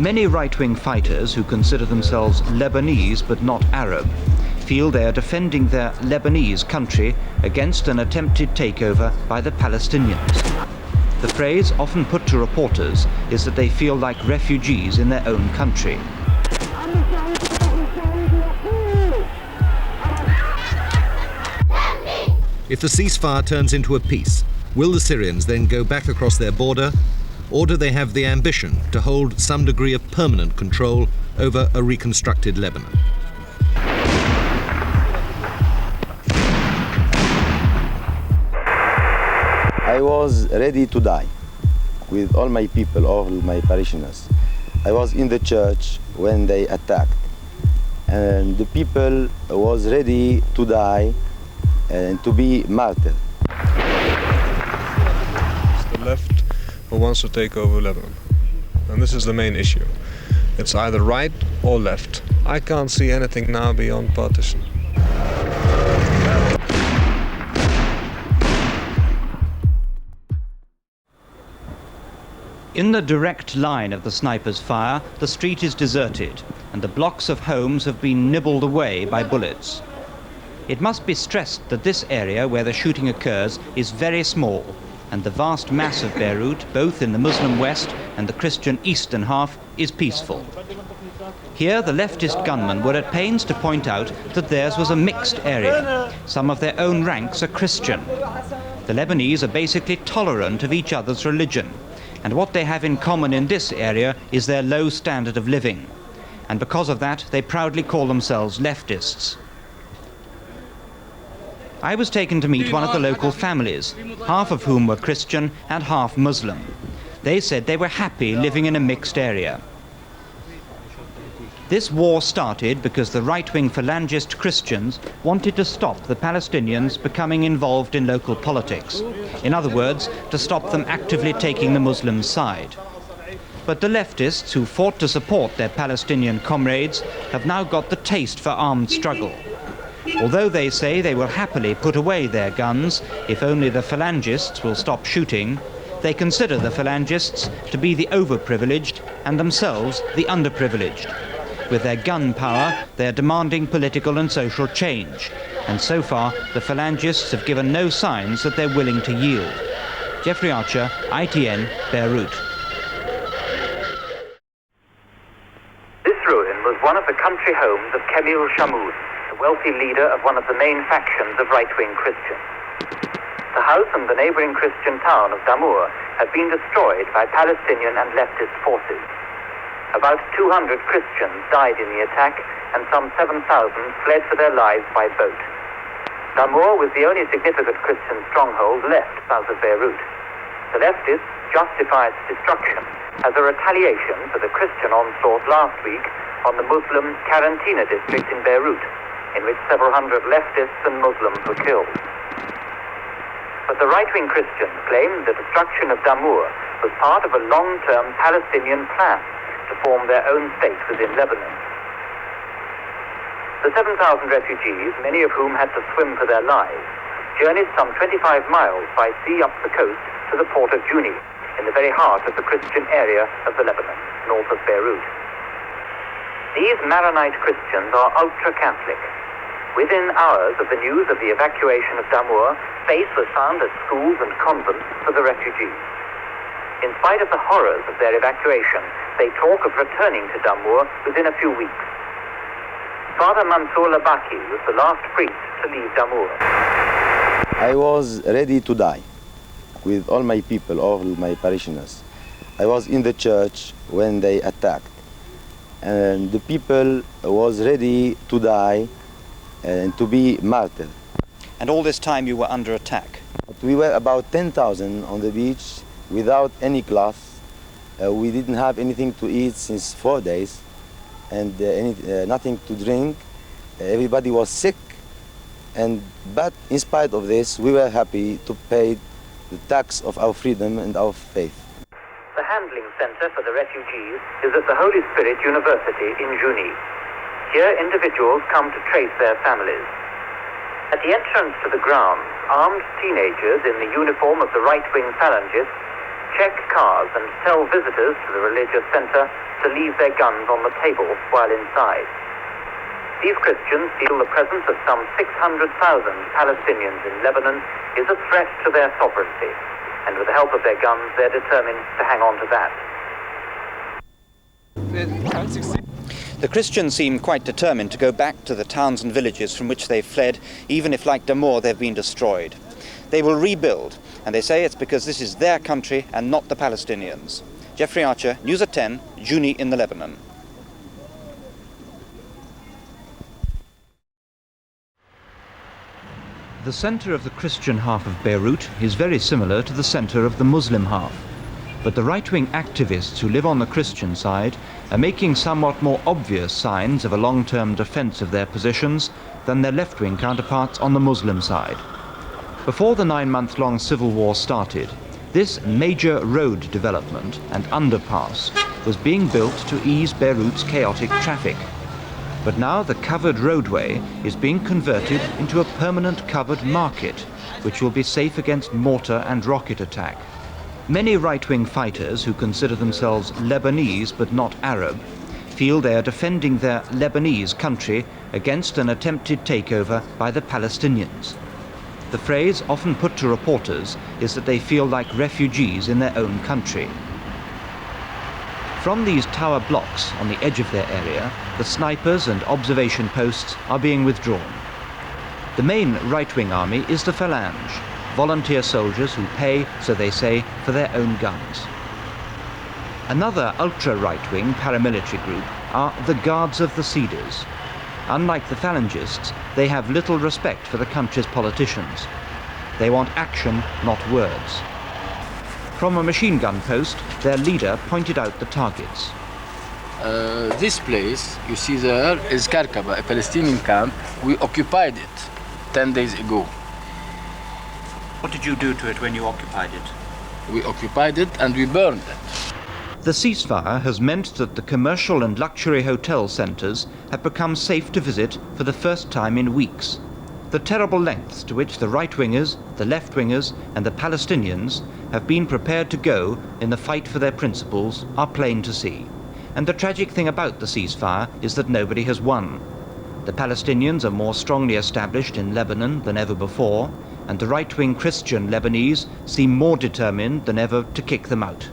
Many right-wing fighters who consider themselves Lebanese but not Arab feel they are defending their Lebanese country against an attempted takeover by the Palestinians. The phrase often put to reporters is that they feel like refugees in their own country. If the ceasefire turns into a peace, will the Syrians then go back across their border, or do they have the ambition to hold some degree of permanent control over a reconstructed Lebanon? I was ready to die with all my people, all my parishioners. I was in the church when they attacked, and the people was ready to die and to be martyred. It's the left who wants to take over Lebanon, and this is the main issue. It's either right or left. I can't see anything now beyond partition. In the direct line of the sniper's fire, the street is deserted, and the blocks of homes have been nibbled away by bullets. It must be stressed that this area where the shooting occurs is very small, and the vast mass of Beirut, both in the Muslim west and the Christian eastern half, is peaceful. Here, the leftist gunmen were at pains to point out that theirs was a mixed area. Some of their own ranks are Christian. The Lebanese are basically tolerant of each other's religion, and what they have in common in this area is their low standard of living. And because of that, they proudly call themselves leftists. I was taken to meet one of the local families, half of whom were Christian and half Muslim. They said they were happy living in a mixed area. This war started because the right-wing phalangist Christians wanted to stop the Palestinians becoming involved in local politics. In other words, to stop them actively taking the Muslim side. But the leftists who fought to support their Palestinian comrades have now got the taste for armed struggle. Although they say they will happily put away their guns if only the phalangists will stop shooting, they consider the phalangists to be the overprivileged and themselves the underprivileged. With their gun power, they are demanding political and social change, and so far the phalangists have given no signs that they're willing to yield. Jeffrey Archer, ITN, Beirut. This ruin was one of the country homes of Kamil Shamoud, the wealthy leader of one of the main factions of right-wing Christians. The house and the neighboring Christian town of Damour had been destroyed by Palestinian and leftist forces. About 200 Christians died in the attack, and some 7,000 fled for their lives by boat. Damour was the only significant Christian stronghold left south of Beirut. The leftists justify its destruction as a retaliation for the Christian onslaught last week on the Muslim Karantina district in Beirut, in which several hundred leftists and Muslims were killed. But the right-wing Christians claimed the destruction of Damour was part of a long-term Palestinian plan to form their own state within Lebanon. The 7,000 refugees, many of whom had to swim for their lives, journeyed some 25 miles by sea up the coast to the port of Juni, in the very heart of the Christian area of the Lebanon, north of Beirut. These Maronite Christians are ultra-Catholic. Within hours of the news of the evacuation of Damour, space was found at schools and convents for the refugees. In spite of the horrors of their evacuation, they talk of returning to Damour within a few weeks. Father Mansour Labaki was the last priest to leave Damour. I was ready to die with all my people, all my parishioners. I was in the church when they attacked, and the people was ready to die and to be martyred. And all this time you were under attack? We were about 10,000 on the beach without any cloth. We didn't have anything to eat since 4 days, and nothing to drink. Everybody was sick, but in spite of this, we were happy to pay the tax of our freedom and our faith. The handling center for the refugees is at the Holy Spirit University in Juni. Here, individuals come to trace their families. At the entrance to the grounds, armed teenagers in the uniform of the right-wing phalangists check cars and tell visitors to the religious center to leave their guns on the table while inside. These Christians feel the presence of some 600,000 Palestinians in Lebanon is a threat to their sovereignty, and with the help of their guns, they're determined to hang on to that. The Christians seem quite determined to go back to the towns and villages from which they've fled, even if, like Damour, they've been destroyed. They will rebuild, and they say it's because this is their country and not the Palestinians. Jeffrey Archer, News at 10, Juni in the Lebanon. The centre of the Christian half of Beirut is very similar to the centre of the Muslim half. But the right-wing activists who live on the Christian side are making somewhat more obvious signs of a long-term defence of their positions than their left-wing counterparts on the Muslim side. Before the 9-month-long civil war started, this major road development and underpass was being built to ease Beirut's chaotic traffic. But now the covered roadway is being converted into a permanent covered market, which will be safe against mortar and rocket attack. Many right-wing fighters who consider themselves Lebanese but not Arab feel they are defending their Lebanese country against an attempted takeover by the Palestinians. The phrase often put to reporters is that they feel like refugees in their own country. From these tower blocks on the edge of their area, the snipers and observation posts are being withdrawn. The main right-wing army is the Phalange, volunteer soldiers who pay, so they say, for their own guns. Another ultra-right-wing paramilitary group are the Guards of the Cedars. Unlike the Phalangists, they have little respect for the country's politicians. They want action, not words. From a machine gun post, their leader pointed out the targets. This place, you see there, is Karkaba, a Palestinian camp. We occupied it 10 days ago. What did you do to it when you occupied it? We occupied it and we burned it. The ceasefire has meant that the commercial and luxury hotel centres have become safe to visit for the first time in weeks. The terrible lengths to which the right-wingers, the left-wingers and the Palestinians have been prepared to go in the fight for their principles are plain to see. And the tragic thing about the ceasefire is that nobody has won. The Palestinians are more strongly established in Lebanon than ever before, and the right-wing Christian Lebanese seem more determined than ever to kick them out.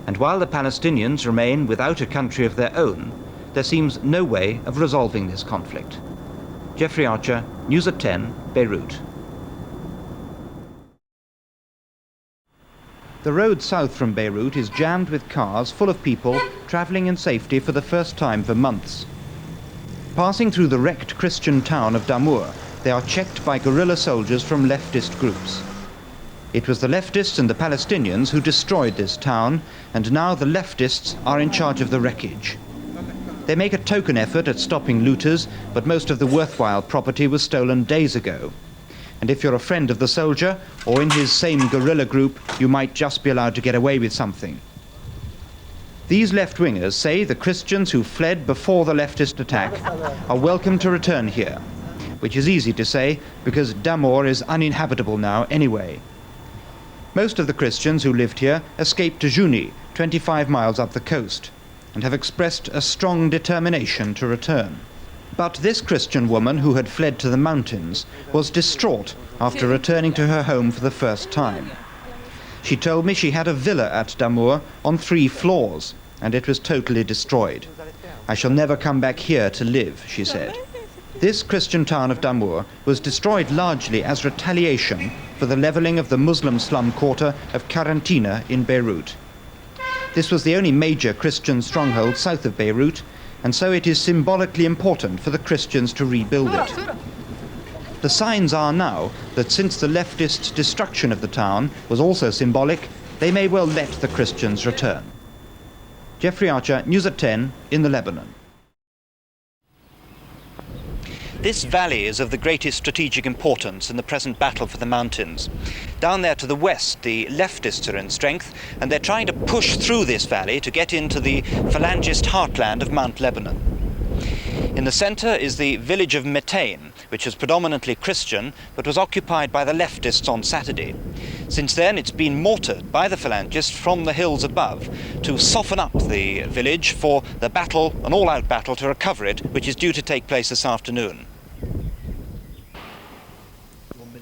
And while the Palestinians remain without a country of their own, there seems no way of resolving this conflict. Jeffrey Archer, News at 10, Beirut. The road south from Beirut is jammed with cars full of people travelling in safety for the first time for months. Passing through the wrecked Christian town of Damour, they are checked by guerrilla soldiers from leftist groups. It was the leftists and the Palestinians who destroyed this town, and now the leftists are in charge of the wreckage. They make a token effort at stopping looters, but most of the worthwhile property was stolen days ago. And if you're a friend of the soldier, or in his same guerrilla group, you might just be allowed to get away with something. These left-wingers say the Christians who fled before the leftist attack are welcome to return here, which is easy to say because Damour is uninhabitable now anyway. Most of the Christians who lived here escaped to Juni, 25 miles up the coast, and have expressed a strong determination to return. But this Christian woman who had fled to the mountains was distraught after returning to her home for the first time. She told me she had a villa at Damour on 3 floors, and it was totally destroyed. I shall never come back here to live, she said. This Christian town of Damour was destroyed largely as retaliation for the levelling of the Muslim slum quarter of Quarantina in Beirut. This was the only major Christian stronghold south of Beirut, and so it is symbolically important for the Christians to rebuild it. The signs are now that since the leftist destruction of the town was also symbolic, they may well let the Christians return. Jeffrey Archer, News at 10, in the Lebanon. This valley is of the greatest strategic importance in the present battle for the mountains. Down there to the west, the leftists are in strength, and they're trying to push through this valley to get into the Phalangist heartland of Mount Lebanon. In the center is the village of Metain, which is predominantly Christian, but was occupied by the leftists on Saturday. Since then, it's been mortared by the phalangists from the hills above to soften up the village for the battle, an all-out battle to recover it, which is due to take place this afternoon.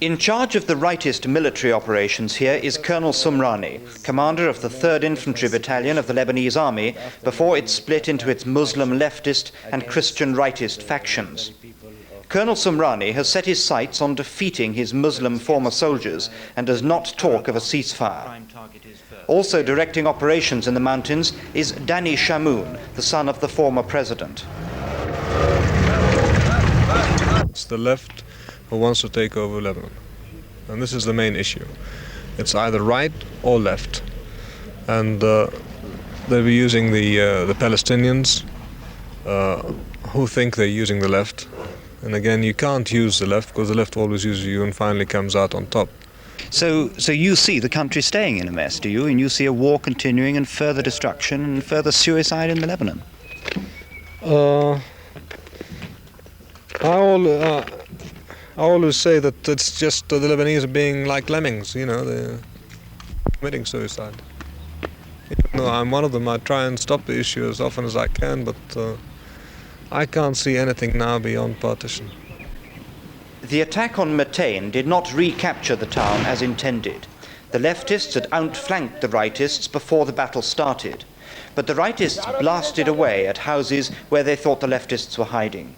In charge of the rightist military operations here is Colonel Sumrani, commander of the 3rd Infantry Battalion of the Lebanese Army, before it split into its Muslim leftist and Christian rightist factions. Colonel Sumrani has set his sights on defeating his Muslim former soldiers and does not talk of a ceasefire. Also directing operations in the mountains is Dani Shamoun, the son of the former president. It's the left who wants to take over Lebanon. And this is the main issue. It's either right or left. And they'll be using the Palestinians who think they're using the left. And again, you can't use the left because the left always uses you and finally comes out on top. So you see the country staying in a mess, do you? And you see a war continuing and further destruction and further suicide in the Lebanon? I always say that it's just the Lebanese are being like lemmings, you know, they're committing suicide. Even though I'm one of them, I try and stop the issue as often as I can, but I can't see anything now beyond partition. The attack on Matain did not recapture the town as intended. The leftists had outflanked the rightists before the battle started, but the rightists blasted away at houses where they thought the leftists were hiding.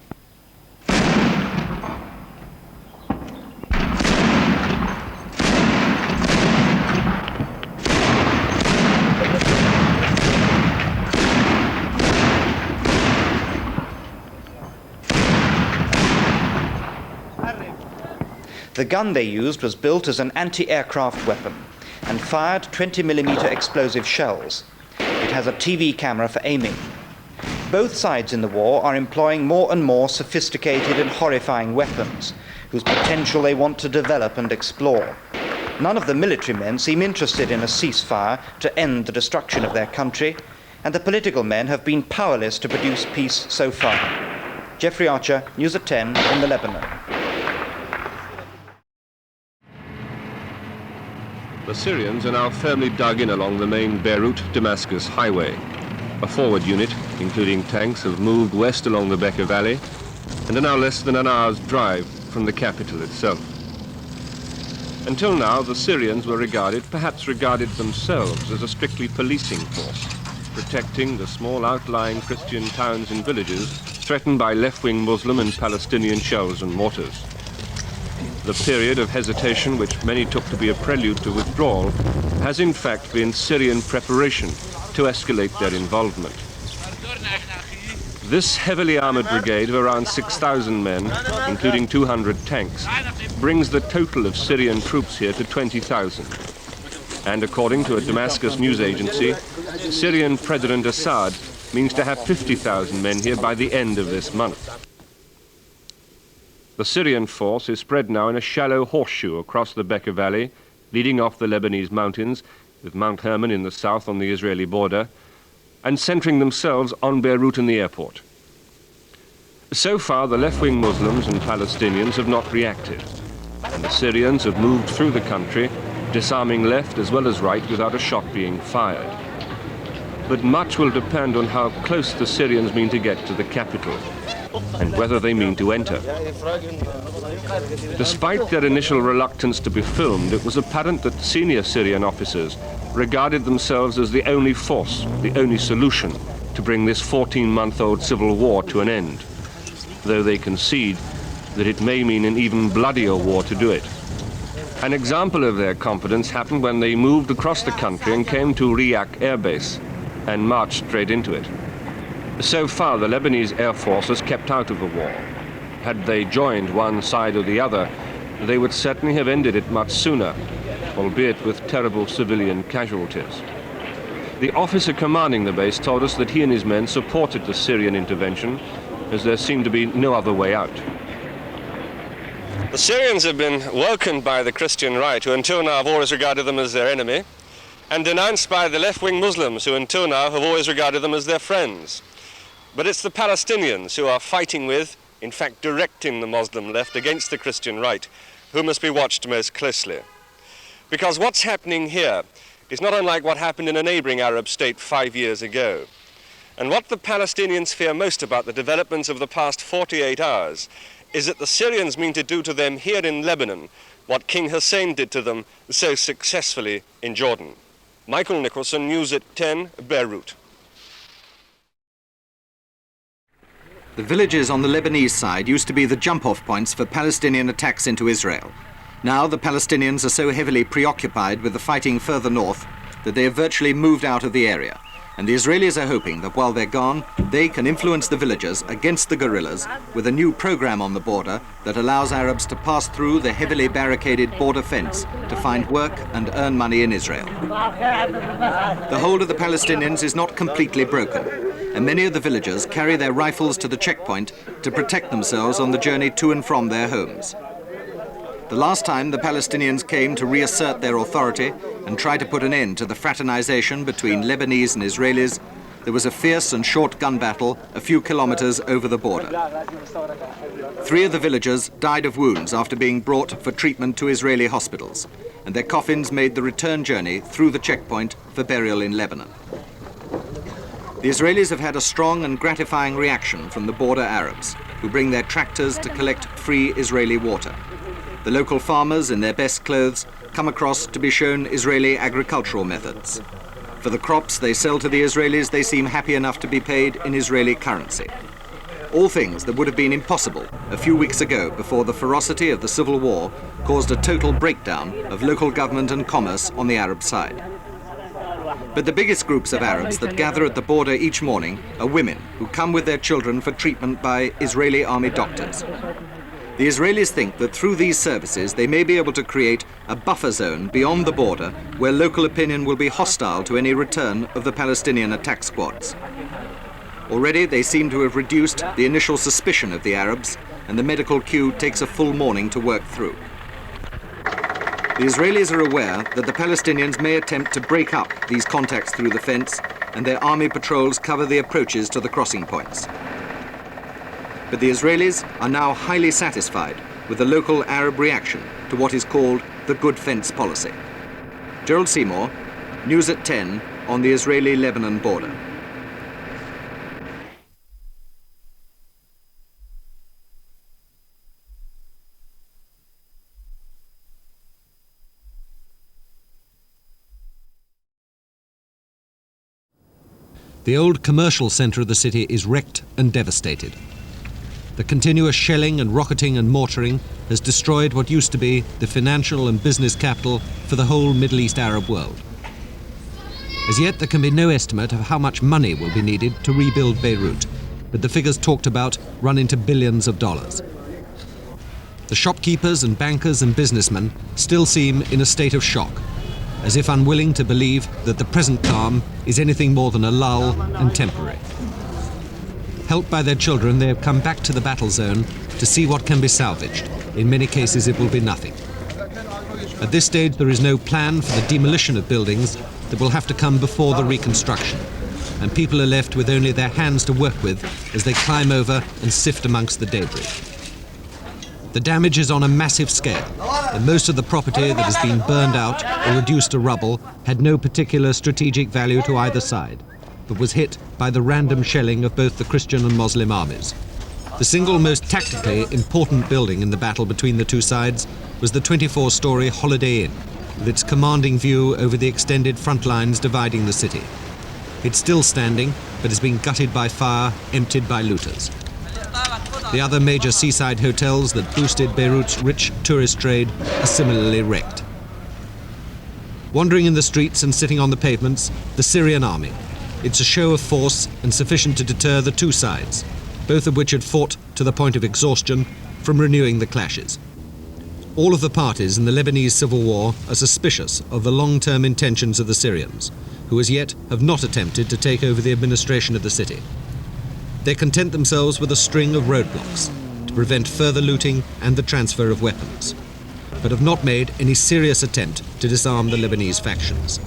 The gun they used was built as an anti-aircraft weapon and fired 20mm explosive shells. It has a TV camera for aiming. Both sides in the war are employing more and more sophisticated and horrifying weapons, whose potential they want to develop and explore. None of the military men seem interested in a ceasefire to end the destruction of their country, and the political men have been powerless to produce peace so far. Jeffrey Archer, News at 10 in the Lebanon. The Syrians are now firmly dug in along the main Beirut-Damascus highway. A forward unit, including tanks, have moved west along the Bekaa Valley and are now less than an hour's drive from the capital itself. Until now, the Syrians were perhaps regarded themselves as a strictly policing force, protecting the small outlying Christian towns and villages threatened by left-wing Muslim and Palestinian shells and mortars. The period of hesitation, which many took to be a prelude to withdrawal, has in fact been Syrian preparation to escalate their involvement. This heavily armored brigade of around 6,000 men, including 200 tanks, brings the total of Syrian troops here to 20,000. And according to a Damascus news agency, Syrian President Assad means to have 50,000 men here by the end of this month. The Syrian force is spread now in a shallow horseshoe across the Bekaa Valley, leading off the Lebanese mountains, with Mount Hermon in the south on the Israeli border, and centering themselves on Beirut and the airport. So far, the left-wing Muslims and Palestinians have not reacted, and the Syrians have moved through the country, disarming left as well as right without a shot being fired. But much will depend on how close the Syrians mean to get to the capital, and whether they mean to enter. Despite their initial reluctance to be filmed, it was apparent that senior Syrian officers regarded themselves as the only force, the only solution to bring this 14-month-old civil war to an end, though they concede that it may mean an even bloodier war to do it. An example of their confidence happened when they moved across the country and came to Riyak Air Base and marched straight into it. So far, the Lebanese Air Force has kept out of the war. Had they joined one side or the other, they would certainly have ended it much sooner, albeit with terrible civilian casualties. The officer commanding the base told us that he and his men supported the Syrian intervention, as there seemed to be no other way out. The Syrians have been welcomed by the Christian right, who until now have always regarded them as their enemy, and denounced by the left-wing Muslims, who until now have always regarded them as their friends. But it's the Palestinians who are fighting with, in fact directing the Muslim left against the Christian right, who must be watched most closely. Because what's happening here is not unlike what happened in a neighboring Arab state 5 years ago. And what the Palestinians fear most about the developments of the past 48 hours is that the Syrians mean to do to them here in Lebanon what King Hussein did to them so successfully in Jordan. Michael Nicholson, News at 10, Beirut. The villages on the Lebanese side used to be the jump-off points for Palestinian attacks into Israel. Now the Palestinians are so heavily preoccupied with the fighting further north that they have virtually moved out of the area. And the Israelis are hoping that while they're gone, they can influence the villagers against the guerrillas with a new program on the border that allows Arabs to pass through the heavily barricaded border fence to find work and earn money in Israel. The hold of the Palestinians is not completely broken, and many of the villagers carry their rifles to the checkpoint to protect themselves on the journey to and from their homes. The last time the Palestinians came to reassert their authority and try to put an end to the fraternization between Lebanese and Israelis, there was a fierce and short gun battle a few kilometers over the border. 3 of the villagers died of wounds after being brought for treatment to Israeli hospitals, and their coffins made the return journey through the checkpoint for burial in Lebanon. The Israelis have had a strong and gratifying reaction from the border Arabs, who bring their tractors to collect free Israeli water. The local farmers, in their best clothes, come across to be shown Israeli agricultural methods. For the crops they sell to the Israelis, they seem happy enough to be paid in Israeli currency. All things that would have been impossible a few weeks ago before the ferocity of the civil war caused a total breakdown of local government and commerce on the Arab side. But the biggest groups of Arabs that gather at the border each morning are women who come with their children for treatment by Israeli army doctors. The Israelis think that through these services they may be able to create a buffer zone beyond the border where local opinion will be hostile to any return of the Palestinian attack squads. Already they seem to have reduced the initial suspicion of the Arabs, and the medical queue takes a full morning to work through. The Israelis are aware that the Palestinians may attempt to break up these contacts through the fence, and their army patrols cover the approaches to the crossing points. But the Israelis are now highly satisfied with the local Arab reaction to what is called the good fence policy. Gerald Seymour, News at 10 on the Israeli-Lebanon border. The old commercial centre of the city is wrecked and devastated. The continuous shelling and rocketing and mortaring has destroyed what used to be the financial and business capital for the whole Middle East Arab world. As yet, there can be no estimate of how much money will be needed to rebuild Beirut, but the figures talked about run into billions of dollars. The shopkeepers and bankers and businessmen still seem in a state of shock, as if unwilling to believe that the present calm is anything more than a lull and temporary. Helped by their children, they have come back to the battle zone to see what can be salvaged. In many cases, it will be nothing. At this stage, there is no plan for the demolition of buildings that will have to come before the reconstruction, and people are left with only their hands to work with as they climb over and sift amongst the debris. The damage is on a massive scale, and most of the property that has been burned out or reduced to rubble had no particular strategic value to either side, but was hit by the random shelling of both the Christian and Muslim armies. The single most tactically important building in the battle between the two sides was the 24-story Holiday Inn, with its commanding view over the extended front lines dividing the city. It's still standing, but has been gutted by fire, emptied by looters. The other major seaside hotels that boosted Beirut's rich tourist trade are similarly wrecked. Wandering in the streets and sitting on the pavements, the Syrian army. It's a show of force and sufficient to deter the two sides, both of which had fought to the point of exhaustion, from renewing the clashes. All of the parties in the Lebanese civil war are suspicious of the long-term intentions of the Syrians, who as yet have not attempted to take over the administration of the city. They content themselves with a string of roadblocks to prevent further looting and the transfer of weapons, but have not made any serious attempt to disarm the Lebanese factions.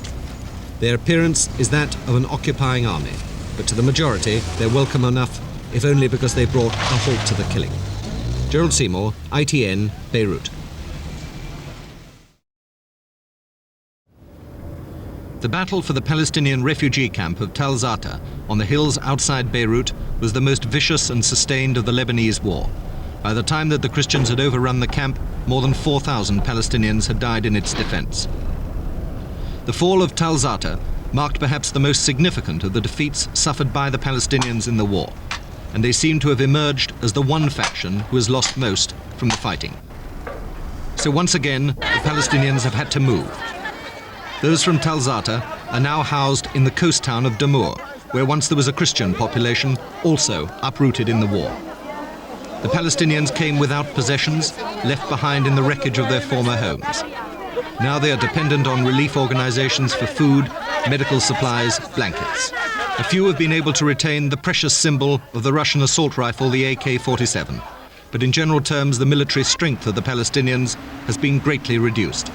Their appearance is that of an occupying army, but to the majority they're welcome enough, if only because they brought a halt to the killing. Gerald Seymour, ITN, Beirut. The battle for the Palestinian refugee camp of Tal Zata on the hills outside Beirut was the most vicious and sustained of the Lebanese war. By the time that the Christians had overrun the camp, more than 4,000 Palestinians had died in its defense. The fall of Tal Zata marked perhaps the most significant of the defeats suffered by the Palestinians in the war, and they seem to have emerged as the one faction who has lost most from the fighting. So once again, the Palestinians have had to move. Those from Tal Zata are now housed in the coast town of Damour, where once there was a Christian population, also uprooted in the war. The Palestinians came without possessions, left behind in the wreckage of their former homes. Now they are dependent on relief organizations for food, medical supplies, blankets. A few have been able to retain the precious symbol of the Russian assault rifle, the AK-47. But in general terms, the military strength of the Palestinians has been greatly reduced.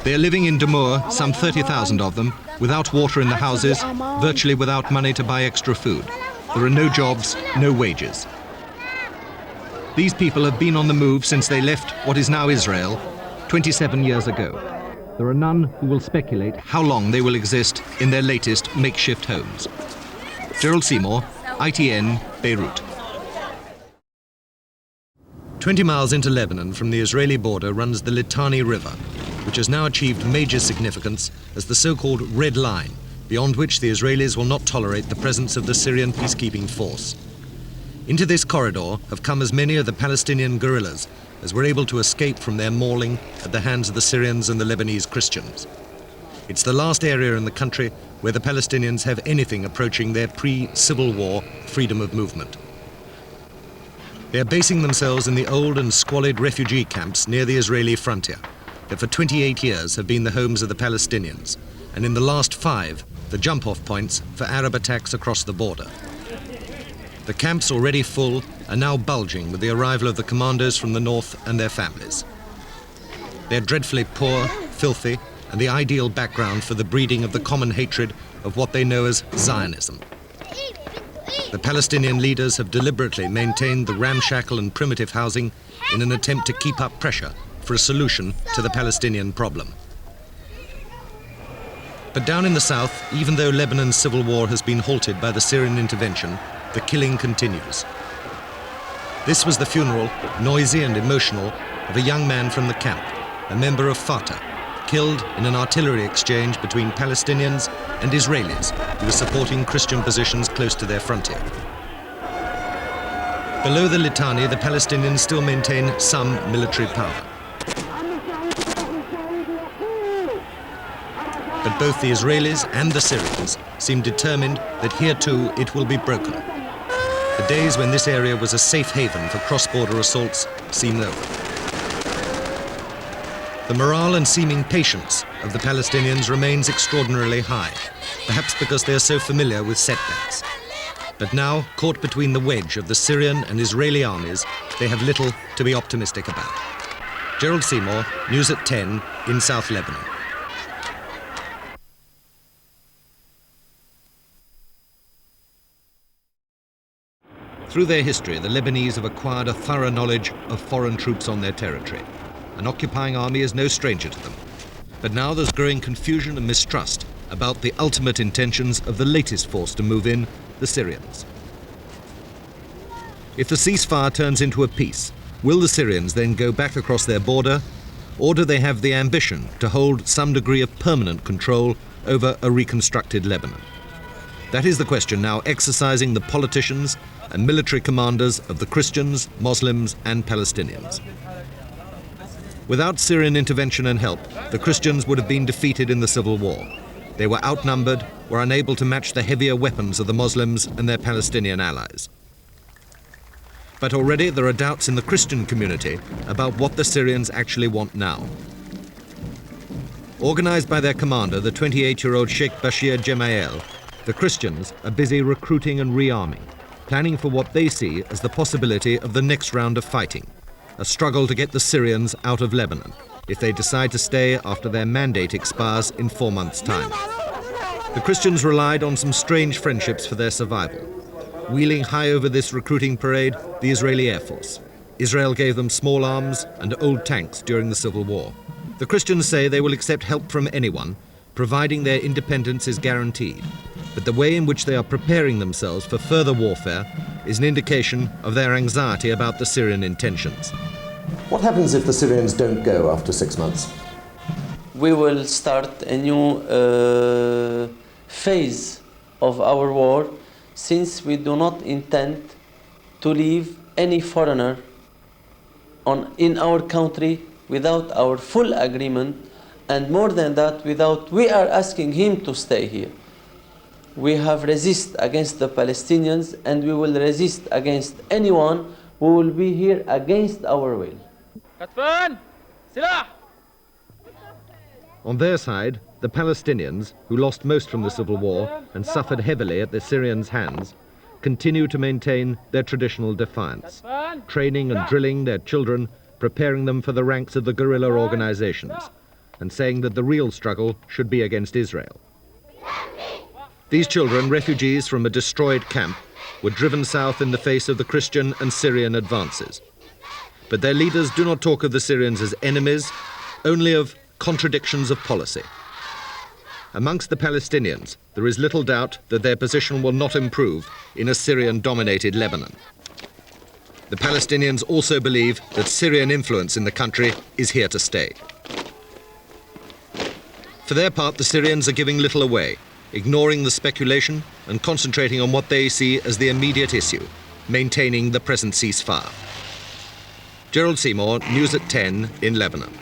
They are living in Damour, some 30,000 of them, without water in the houses, virtually without money to buy extra food. There are no jobs, no wages. These people have been on the move since they left what is now Israel 27 years ago. There are none who will speculate how long they will exist in their latest makeshift homes. Gerald Seymour, ITN, Beirut. 20 miles into Lebanon from the Israeli border runs the Litani River, which has now achieved major significance as the so-called Red Line, beyond which the Israelis will not tolerate the presence of the Syrian peacekeeping force. Into this corridor have come as many of the Palestinian guerrillas as were able to escape from their mauling at the hands of the Syrians and the Lebanese Christians. It's the last area in the country where the Palestinians have anything approaching their pre-Civil War freedom of movement. They are basing themselves in the old and squalid refugee camps near the Israeli frontier that for 28 years have been the homes of the Palestinians, and in the last 5, the jump-off points for Arab attacks across the border. The camps, already full, are now bulging with the arrival of the commandos from the north and their families. They're dreadfully poor, filthy, and the ideal background for the breeding of the common hatred of what they know as Zionism. The Palestinian leaders have deliberately maintained the ramshackle and primitive housing in an attempt to keep up pressure for a solution to the Palestinian problem. But down in the south, even though Lebanon's civil war has been halted by the Syrian intervention, the killing continues. This was the funeral, noisy and emotional, of a young man from the camp, a member of Fatah, killed in an artillery exchange between Palestinians and Israelis who were supporting Christian positions close to their frontier. Below the Litani, the Palestinians still maintain some military power. But both the Israelis and the Syrians seem determined that here too it will be broken. The days when this area was a safe haven for cross-border assaults seem over. The morale and seeming patience of the Palestinians remains extraordinarily high, perhaps because they are so familiar with setbacks. But now, caught between the wedge of the Syrian and Israeli armies, they have little to be optimistic about. Gerald Seymour, News at 10 in South Lebanon. Through their history, the Lebanese have acquired a thorough knowledge of foreign troops on their territory. An occupying army is no stranger to them. But now there's growing confusion and mistrust about the ultimate intentions of the latest force to move in, the Syrians. If the ceasefire turns into a peace, will the Syrians then go back across their border, or do they have the ambition to hold some degree of permanent control over a reconstructed Lebanon? That is the question now exercising the politicians and military commanders of the Christians, Muslims, and Palestinians. Without Syrian intervention and help, the Christians would have been defeated in the civil war. They were outnumbered, were unable to match the heavier weapons of the Muslims and their Palestinian allies. But already there are doubts in the Christian community about what the Syrians actually want now. Organized by their commander, the 28-year-old Sheikh Bashir Gemayel, the Christians are busy recruiting and rearming, planning for what they see as the possibility of the next round of fighting, a struggle to get the Syrians out of Lebanon, if they decide to stay after their mandate expires in 4 months' time. The Christians relied on some strange friendships for their survival. Wheeling high over this recruiting parade, the Israeli Air Force. Israel gave them small arms and old tanks during the Civil War. The Christians say they will accept help from anyone, providing their independence is guaranteed, but the way in which they are preparing themselves for further warfare is an indication of their anxiety about the Syrian intentions. What happens if the Syrians don't go after 6 months? We will start a new phase of our war, since we do not intend to leave any foreigner in our country without our full agreement, and more than that, we are asking him to stay here. We have resisted against the Palestinians, and we will resist against anyone who will be here against our will. On their side, the Palestinians, who lost most from the civil war and suffered heavily at the Syrians' hands, continue to maintain their traditional defiance, training and drilling their children, preparing them for the ranks of the guerrilla organizations, and saying that the real struggle should be against Israel. These children, refugees from a destroyed camp, were driven south in the face of the Christian and Syrian advances. But their leaders do not talk of the Syrians as enemies, only of contradictions of policy. Amongst the Palestinians, there is little doubt that their position will not improve in a Syrian-dominated Lebanon. The Palestinians also believe that Syrian influence in the country is here to stay. For their part, the Syrians are giving little away, ignoring the speculation and concentrating on what they see as the immediate issue, maintaining the present ceasefire. Gerald Seymour, News at 10 in Lebanon.